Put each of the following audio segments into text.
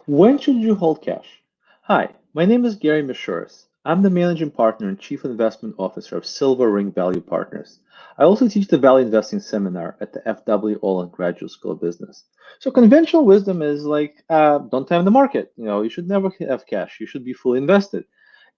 When should you hold cash? Hi, my name is Gary Mishuris. I'm the managing partner and chief investment officer of Silver Ring Value Partners. I also teach the Value Investing Seminar at the FW Olin Graduate School of Business. So conventional wisdom is like, don't time the market. You should never have cash. You should be fully invested.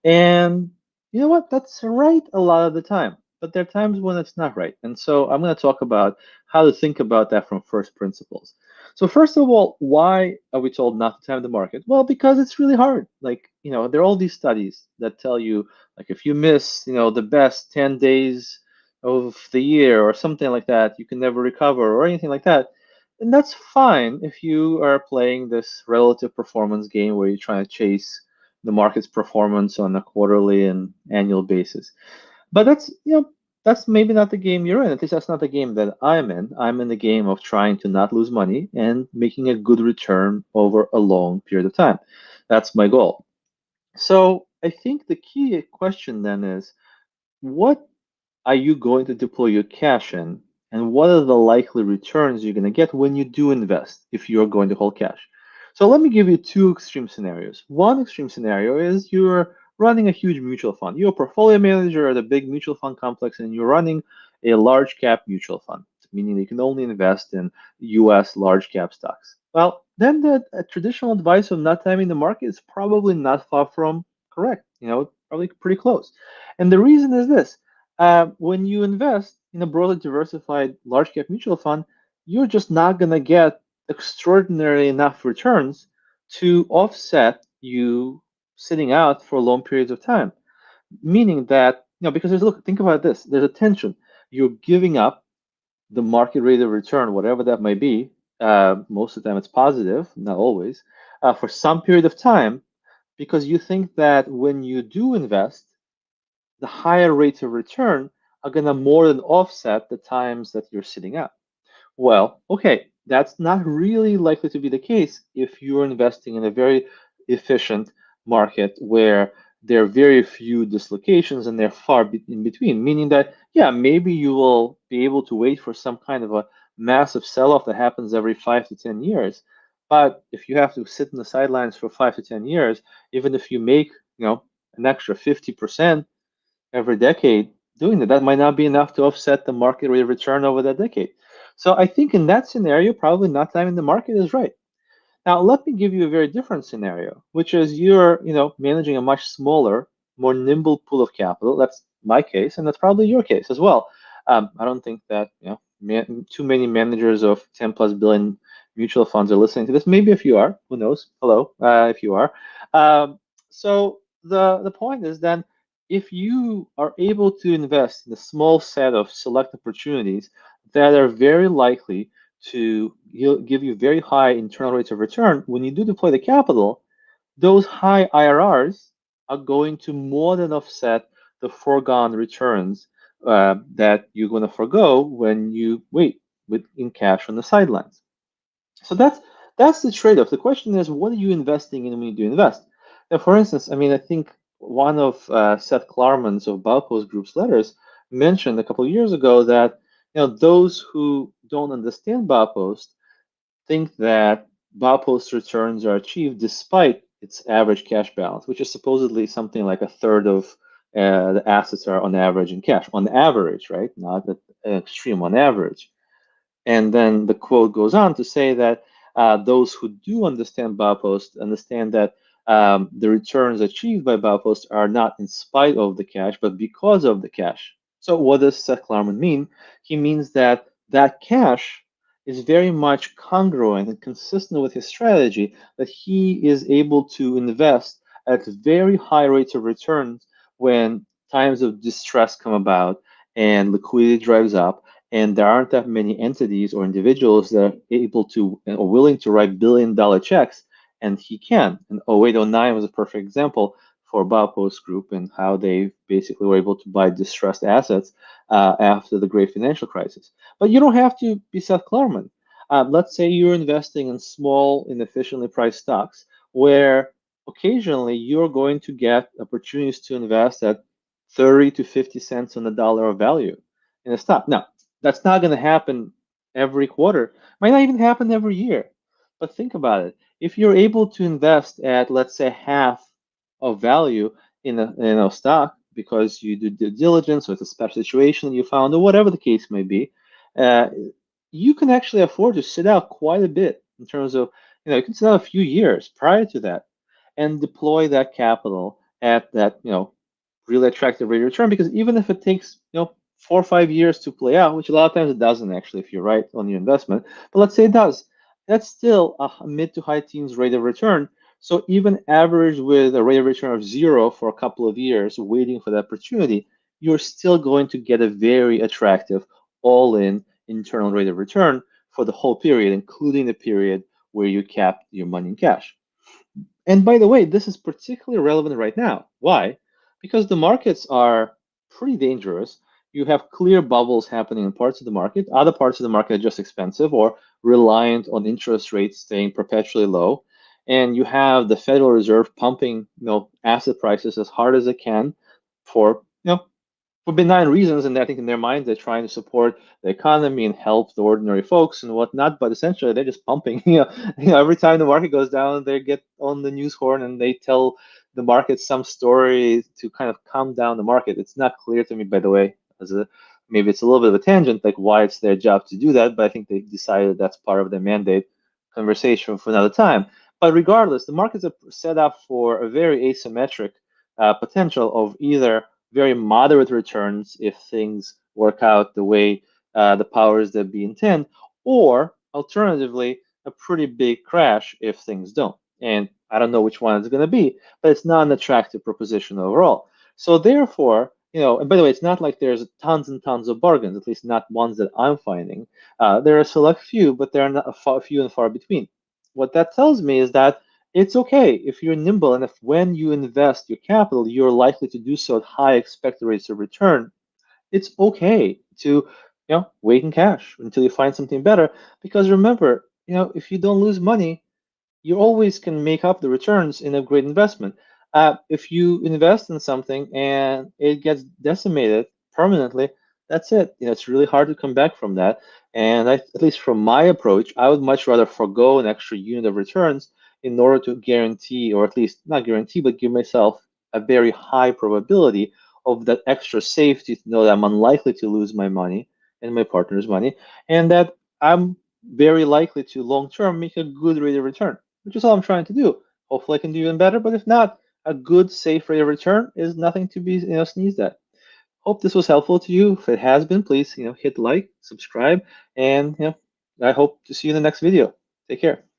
And you know what? That's right a lot of the time, but there are times when it's not right. And so I'm going to talk about how to think about that from first principles. So first of all, why are we told not to time the market? Well, because it's really hard. There are all these studies that tell you, like, if you miss, the best 10 days of the year or something like that, you can never recover or anything like that. And that's fine if you are playing this relative performance game where you're trying to chase the market's performance on a quarterly and annual basis. But that's maybe not the game you're in. At least that's not the game that I'm in. I'm in the game of trying to not lose money and making a good return over a long period of time. That's my goal. So I think the key question then is, what are you going to deploy your cash in? And what are the likely returns you're going to get when you do invest if you're going to hold cash? So let me give you two extreme scenarios. One extreme scenario is you're running a huge mutual fund. You're a portfolio manager at a big mutual fund complex and you're running a large cap mutual fund, meaning you can only invest in US large cap stocks. Well, then the traditional advice of not timing the market is probably not far from correct, probably pretty close. And the reason is this: when you invest in a broadly diversified large cap mutual fund, you're just not going to get extraordinary enough returns to offset you sitting out for long periods of time. Meaning that, because look, think about this, there's a tension. You're giving up the market rate of return, whatever that might be. Most of the time it's positive, not always, for some period of time, because you think that when you do invest, the higher rates of return are going to more than offset the times that you're sitting out. Well, okay, that's not really likely to be the case if you're investing in a very efficient market where there are very few dislocations and they're far in between, meaning that, yeah, maybe you will be able to wait for some kind of a massive sell-off that happens every 5 to 10 years. But if you have to sit on the sidelines for 5 to 10 years, even if you make, an extra 50% every decade doing that, that might not be enough to offset the market rate of return over that decade. So I think in that scenario, probably not timing the market is right. Now, let me give you a very different scenario, which is you're, managing a much smaller, more nimble pool of capital. That's my case, and that's probably your case as well. I don't think that, too many managers of 10 plus billion mutual funds are listening to this. Maybe if you are, who knows? Hello, if you are. So the point is then, if you are able to invest in a small set of select opportunities that are very likely to give you very high internal rates of return, when you do deploy the capital, those high IRRs are going to more than offset the foregone returns that you're going to forego when you wait in cash on the sidelines. So that's the trade-off. The question is, what are you investing in when you do invest? Now, for instance, I think one of Seth Klarman's of Baupost Group's letters mentioned a couple of years ago that those who don't understand Baupost think that Baupost returns are achieved despite its average cash balance, which is supposedly something like a third of the assets are on average in cash. On average, right? Not at extreme, on average. And then the quote goes on to say that those who do understand Baupost understand that the returns achieved by Baupost are not in spite of the cash, but because of the cash. So what does Seth Klarman mean? He means that that cash is very much congruent and consistent with his strategy, that he is able to invest at very high rates of returns when times of distress come about and liquidity drives up, and there aren't that many entities or individuals that are able to or willing to write billion-dollar checks, and he can. And 0809 was a perfect example for Baupost Group and how they basically were able to buy distressed assets after the great financial crisis. But you don't have to be Seth Klarman. Let's say you're investing in small, inefficiently priced stocks where occasionally you're going to get opportunities to invest at 30 to 50 cents on the dollar of value in a stock. Now, that's not going to happen every quarter. Might not even happen every year. But think about it. If you're able to invest at, let's say, half of value in a stock because you do due diligence or it's a special situation you found or whatever the case may be, uh, you can actually afford to sit out quite a bit in terms of, you can sit out a few years prior to that and deploy that capital at that, really attractive rate of return because even if it takes, 4 or 5 years to play out, which a lot of times it doesn't actually if you're right on your investment, but let's say it does, that's still a mid to high teens rate of return. So even average with a rate of return of zero for a couple of years waiting for the opportunity, you're still going to get a very attractive all-in internal rate of return for the whole period, including the period where you kept your money in cash. And by the way, this is particularly relevant right now. Why? Because the markets are pretty dangerous. You have clear bubbles happening in parts of the market. Other parts of the market are just expensive or reliant on interest rates staying perpetually low. And you have the Federal Reserve pumping, asset prices as hard as it can for, for benign reasons, and I think in their minds they're trying to support the economy and help the ordinary folks and whatnot. But essentially, they're just pumping. Every time the market goes down, they get on the news horn and they tell the market some story to kind of calm down the market. It's not clear to me, by the way, maybe it's a little bit of a tangent, like why it's their job to do that. But I think they decided that's part of their mandate. Conversation for another time. But regardless, the markets are set up for a very asymmetric potential of either very moderate returns if things work out the way the powers that be intend, or alternatively, a pretty big crash if things don't. And I don't know which one it's going to be, but it's not an attractive proposition overall. So therefore, and by the way, it's not like there's tons and tons of bargains, at least not ones that I'm finding. There are a select few, but there are not few and far between. What that tells me is that it's okay if you're nimble and if when you invest your capital, you're likely to do so at high expected rates of return. It's okay to, wait in cash until you find something better. Because remember, if you don't lose money, you always can make up the returns in a great investment. If you invest in something and it gets decimated permanently, that's it. It's really hard to come back from that. And at least from my approach, I would much rather forego an extra unit of returns in order to guarantee, or at least not guarantee, but give myself a very high probability of that extra safety to know that I'm unlikely to lose my money and my partner's money, and that I'm very likely to long term make a good rate of return, which is all I'm trying to do. Hopefully, I can do even better. But if not, a good, safe rate of return is nothing to be sneezed at. Hope this was helpful to you. If it has been, please hit like, subscribe, and I hope to see you in the next video. Take care.